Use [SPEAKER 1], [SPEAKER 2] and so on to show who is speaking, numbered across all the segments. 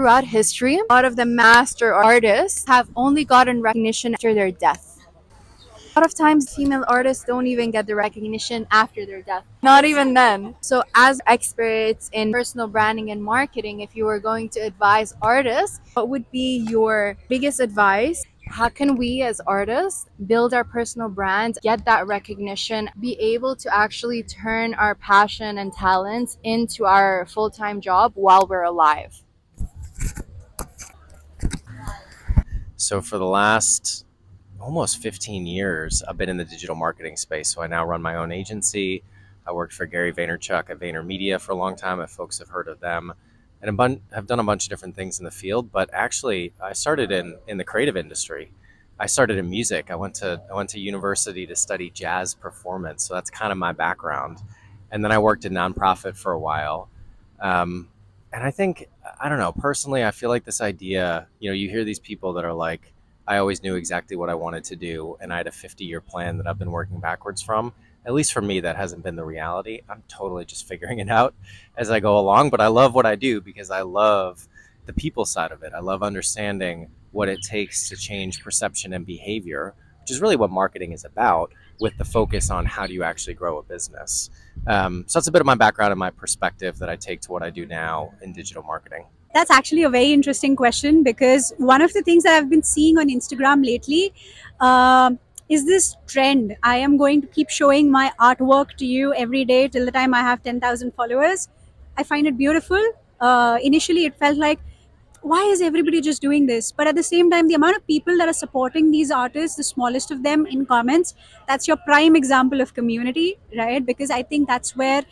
[SPEAKER 1] throughout history, a lot of the master artists have only gotten recognition after their death. A lot of times, female artists don't even get the recognition after their death. Not even then. So, as experts in personal branding and marketing, if you were going to advise artists, what would be your biggest advice? How can we as artists build our personal brand, get that recognition, be able to actually turn our passion and talents into our full time job while we're alive?
[SPEAKER 2] So for the last almost 15 years, I've been in the digital marketing space. So I now run my own agency. I worked for Gary Vaynerchuk at VaynerMedia for a long time, if folks have heard of them, and have done a bunch of different things in the field. But actually, I started in the creative industry. I started in music. I went to university to study jazz performance. So that's kind of my background. And then I worked in nonprofit for a while. Um, and I don't know, personally, I feel like this idea, you hear these people that are like, I always knew exactly what I wanted to do, and I had a 50-year plan that I've been working backwards from. At least for me, that hasn't been the reality. I'm totally just figuring it out as I go along, but I love what I do because I love the people side of it. I love understanding what it takes to change perception and behavior, which is really what marketing is about, with the focus on how do you actually grow a business. So that's a bit of my background and my perspective that I take to what I do now in digital marketing.
[SPEAKER 3] That's actually a very interesting question, because one of the things that I've been seeing on Instagram lately is this trend. I am going to keep showing my artwork to you every day till the time I have 10,000 followers. I find it beautiful. Initially, it felt like, why is everybody just doing this? But at the same time, the amount of people that are supporting these artists, the smallest of them in comments, that's your prime example of community, right? Because I think that's where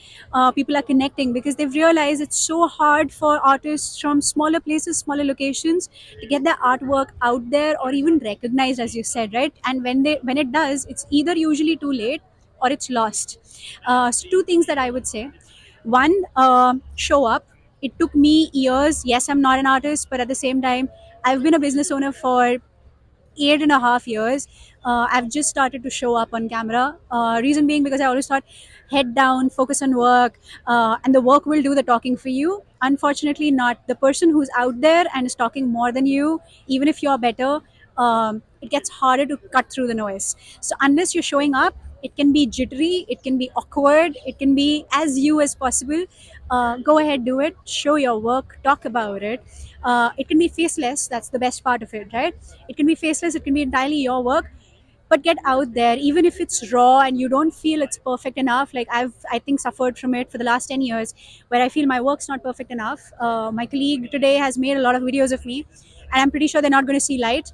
[SPEAKER 3] people are connecting, because they've realized it's so hard for artists from smaller places, smaller locations, to get their artwork out there or even recognized, as you said, right? And when it does, it's either usually too late or it's lost. So two things that I would say: one, show up. It took me years. Yes, I'm not an artist, but at the same time, I've been a business owner for 8.5 years. I've just started to show up on camera. Reason being, because I always thought, head down, focus on work, and the work will do the talking for you. Unfortunately, not. The person who's out there and is talking more than you, even if you're better, it gets harder to cut through the noise. So unless you're showing up, it can be jittery, it can be awkward, it can be as you as possible. Go ahead, do it, show your work, talk about it. It can be faceless. That's the best part of it, right? It can be faceless, it can be entirely your work, but get out there. Even if it's raw and you don't feel it's perfect enough, like I think suffered from it for the last 10 years, where I feel my work's not perfect enough. My colleague today has made a lot of videos of me, and I'm pretty sure they're not going to see light,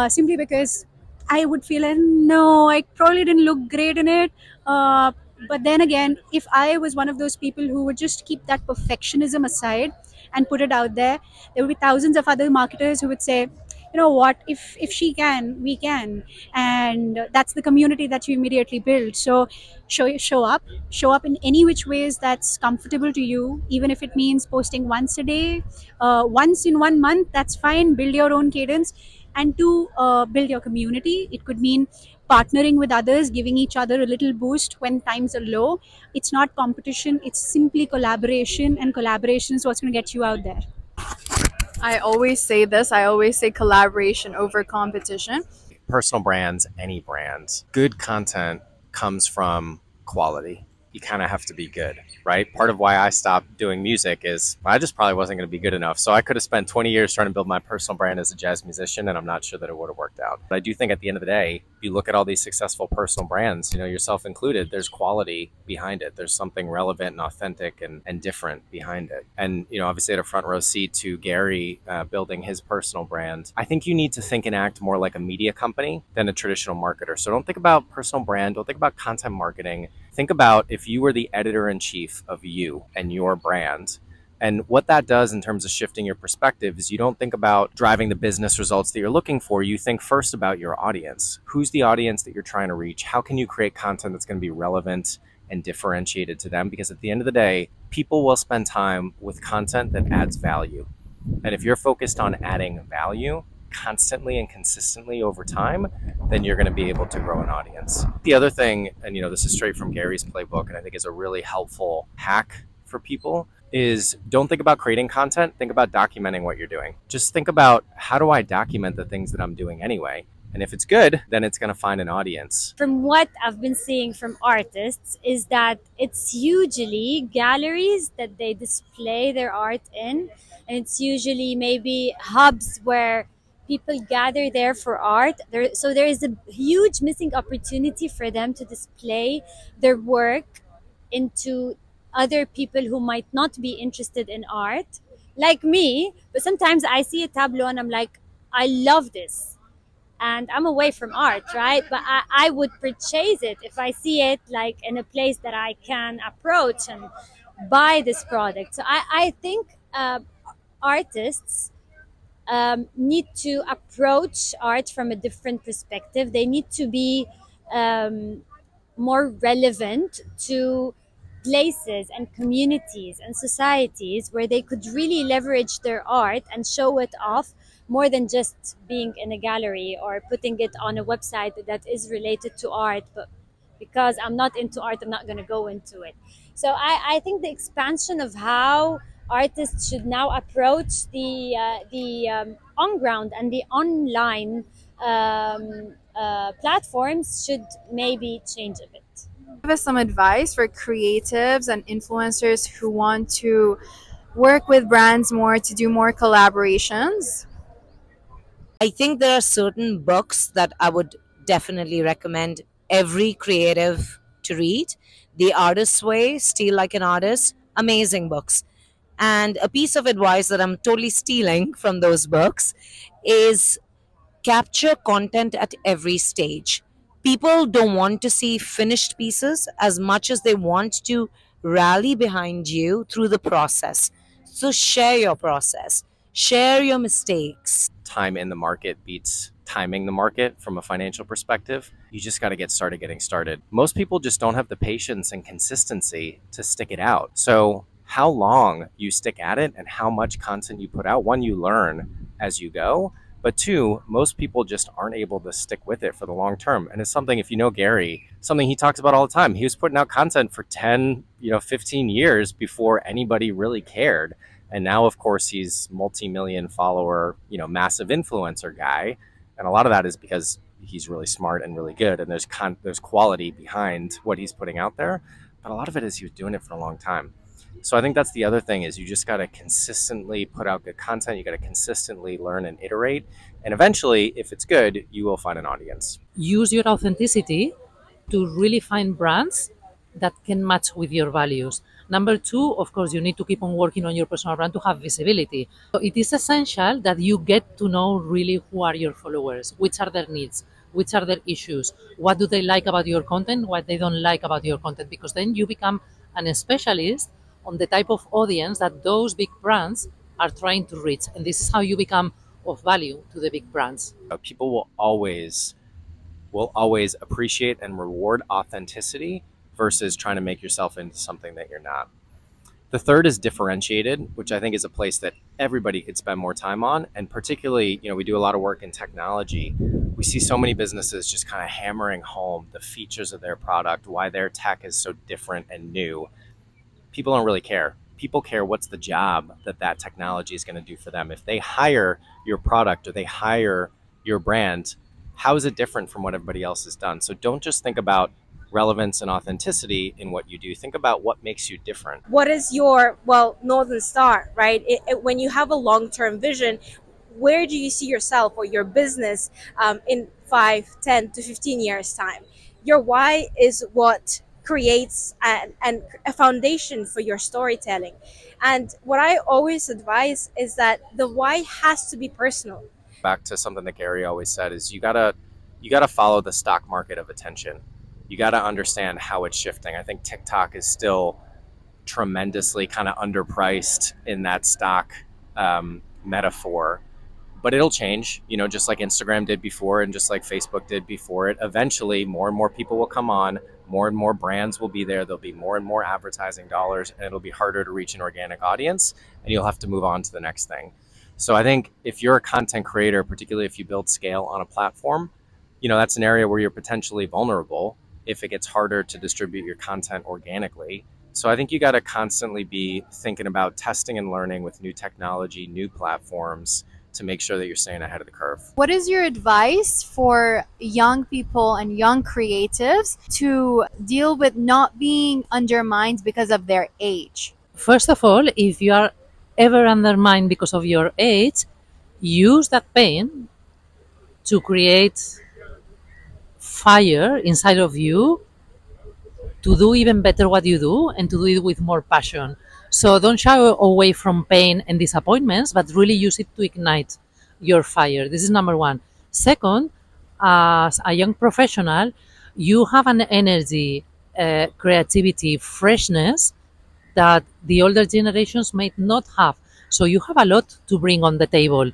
[SPEAKER 3] simply because I would feel like, no, I probably didn't look great in it. But then again, if I was one of those people who would just keep that perfectionism aside and put it out there would be thousands of other marketers who would say, you know what, if she can, we can. And that's the community that you immediately build. So show up in any which ways that's comfortable to you, even if it means posting once a day, once in 1 month, that's fine. Build your own cadence. And to build your community, it could mean partnering with others, giving each other a little boost when times are low. It's not competition, it's simply collaboration, and collaboration is what's going to get you out there.
[SPEAKER 1] I always say this, I always say collaboration over competition.
[SPEAKER 2] Personal brands, any brand, good content comes from quality. You kind of have to be good, right? Part of why I stopped doing music is I just probably wasn't going to be good enough. So I could have spent 20 years trying to build my personal brand as a jazz musician, and I'm not sure that it would have worked out. But I do think at the end of the day, you look at all these successful personal brands, yourself included, there's quality behind it. There's something relevant and authentic and different behind it. And, obviously at a front row seat to Gary building his personal brand, I think you need to think and act more like a media company than a traditional marketer. So don't think about personal brand, don't think about content marketing. Think about if you were the editor-in-chief of you and your brand. And what that does in terms of shifting your perspective is you don't think about driving the business results that you're looking for. You think first about your audience. Who's the audience that you're trying to reach? How can you create content that's going to be relevant and differentiated to them? Because at the end of the day, people will spend time with content that adds value. And if you're focused on adding value constantly and consistently over time, then you're going to be able to grow an audience. The other thing, and this is straight from Gary's playbook, and I think is a really helpful hack for people, is don't think about creating content, think about documenting what you're doing. Just think about, how do I document the things that I'm doing anyway? And if it's good, then it's going to find an audience.
[SPEAKER 4] From what I've been seeing from artists is that it's usually galleries that they display their art in, and it's usually maybe hubs where people gather there for art. So there is a huge missing opportunity for them to display their work into other people who might not be interested in art, like me. But sometimes I see a tableau and I'm like, I love this, and I'm away from art, right? But I would purchase it if I see it like in a place that I can approach and buy this product. So I think artists need to approach art from a different perspective. They need to be um, more relevant to places and communities and societies where they could really leverage their art and show it off, more than just being in a gallery or putting it on a website that is related to art. But because I'm not into art, I'm not going to go into it. So I think the expansion of how artists should now approach the on ground and the online platforms should maybe change a bit.
[SPEAKER 1] Give us some advice for creatives and influencers who want to work with brands more to do more collaborations?
[SPEAKER 5] I think there are certain books that I would definitely recommend every creative to read. The Artist's Way, Steal Like an Artist, amazing books. And a piece of advice that I'm totally stealing from those books is capture content at every stage. People don't want to see finished pieces as much as they want to rally behind you through the process. So share your process, share your mistakes.
[SPEAKER 2] Time in the market beats timing the market from a financial perspective. You just got to get started getting started. Most people just don't have the patience and consistency to stick it out. So, how long you stick at it and how much content you put out, one, you learn as you go. But two, most people just aren't able to stick with it for the long term. And it's something, if you know Gary, something he talks about all the time. He was putting out content for 10, 15 years before anybody really cared. And now, of course, he's multi-million follower, massive influencer guy. And a lot of that is because he's really smart and really good. And there's quality behind what he's putting out there. But a lot of it is he was doing it for a long time. So I think that's the other thing, is you just got to consistently put out good content. You got to consistently learn and iterate. And eventually, if it's good, you will find an audience.
[SPEAKER 6] Use your authenticity to really find brands that can match with your values. Number two, of course, you need to keep on working on your personal brand to have visibility. So it is essential that you get to know really who are your followers, which are their needs, which are their issues, what do they like about your content, what they don't like about your content, because then you become an specialist on the type of audience that those big brands are trying to reach. And this is how you become of value to the big brands.
[SPEAKER 2] People will always appreciate and reward authenticity versus trying to make yourself into something that you're not. The third is differentiated, which I think is a place that everybody could spend more time on. And particularly, we do a lot of work in technology. We see so many businesses just kind of hammering home the features of their product, why their tech is so different and new. People don't really care. People care what's the job that technology is going to do for them. If they hire your product or they hire your brand, how is it different from what everybody else has done? So don't just think about relevance and authenticity in what you do. Think about what makes you different.
[SPEAKER 7] What is your northern star, right? When you have a long-term vision, where do you see yourself or your business in 5, 10 to 15 years time? Your why is what creates a foundation for your storytelling. And what I always advise is that the why has to be personal.
[SPEAKER 2] Back to something that Gary always said, is you gotta follow the stock market of attention. You gotta understand how it's shifting. I think TikTok is still tremendously kind of underpriced in that stock metaphor, but it'll change, just like Instagram did before and just like Facebook did before it. Eventually, more and more people will come on, more and more brands will be there. There'll be more and more advertising dollars, and it'll be harder to reach an organic audience, and you'll have to move on to the next thing. So I think if you're a content creator, particularly if you build scale on a platform, that's an area where you're potentially vulnerable if it gets harder to distribute your content organically. So I think you got to constantly be thinking about testing and learning with new technology, new platforms to make sure that you're staying ahead of the curve.
[SPEAKER 1] What is your advice for young people and young creatives to deal with not being undermined because of their age?
[SPEAKER 6] First of all, if you are ever undermined because of your age, use that pain to create fire inside of you to do even better what you do and to do it with more passion. So don't shy away from pain and disappointments, but really use it to ignite your fire. This is number one. Second, as a young professional, you have an energy, creativity, freshness that the older generations might not have. So you have a lot to bring on the table.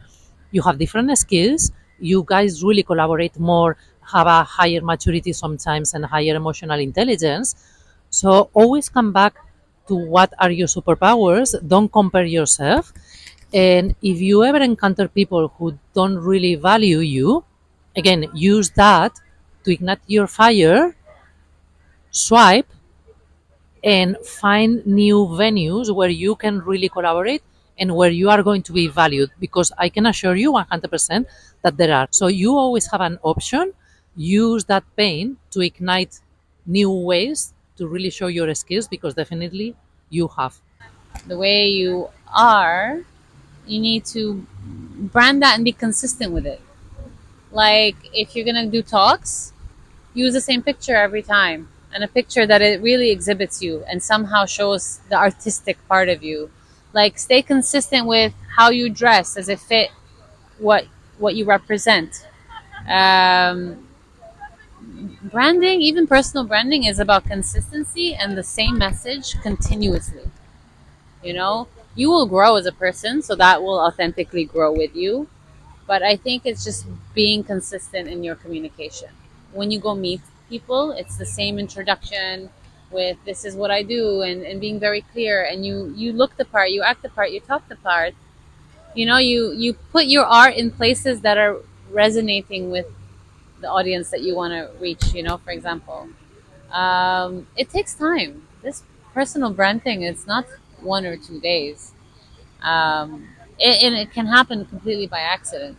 [SPEAKER 6] You have different skills. You guys really collaborate more, have a higher maturity sometimes and higher emotional intelligence. So always come back to what are your superpowers. Don't compare yourself. And if you ever encounter people who don't really value you, again, use that to ignite your fire, swipe and find new venues where you can really collaborate and where you are going to be valued, because I can assure you 100% that there are. So you always have an option. Use that pain to ignite new ways to really show your skills, because definitely you have.
[SPEAKER 8] The way you are, you need to brand that and be consistent with it. Like if you're gonna do talks, use the same picture every time, and a picture that it really exhibits you and somehow shows the artistic part of you. Like stay consistent with how you dress, as it fit what you represent. Um, Branding, even personal branding, is about consistency and the same message continuously. You know, you will grow as a person, so that will authentically grow with you. But I think it's just being consistent in your communication. When you go meet people, it's the same introduction with this is what I do, and being very clear, and you look the part, you act the part, you talk the part. You know, you put your art in places that are resonating with the audience that you want to reach, you know, for example. It takes time. This personal brand thing, it's not 1 or 2 days. Um, and it can happen completely by accident.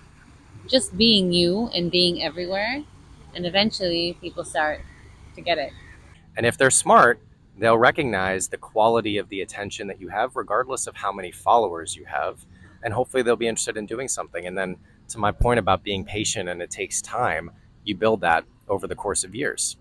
[SPEAKER 8] Just being you and being everywhere, and eventually people start to get it.
[SPEAKER 2] And if they're smart, they'll recognize the quality of the attention that you have, regardless of how many followers you have. And hopefully they'll be interested in doing something. And then, to my point about being patient and it takes time, you build that over the course of years.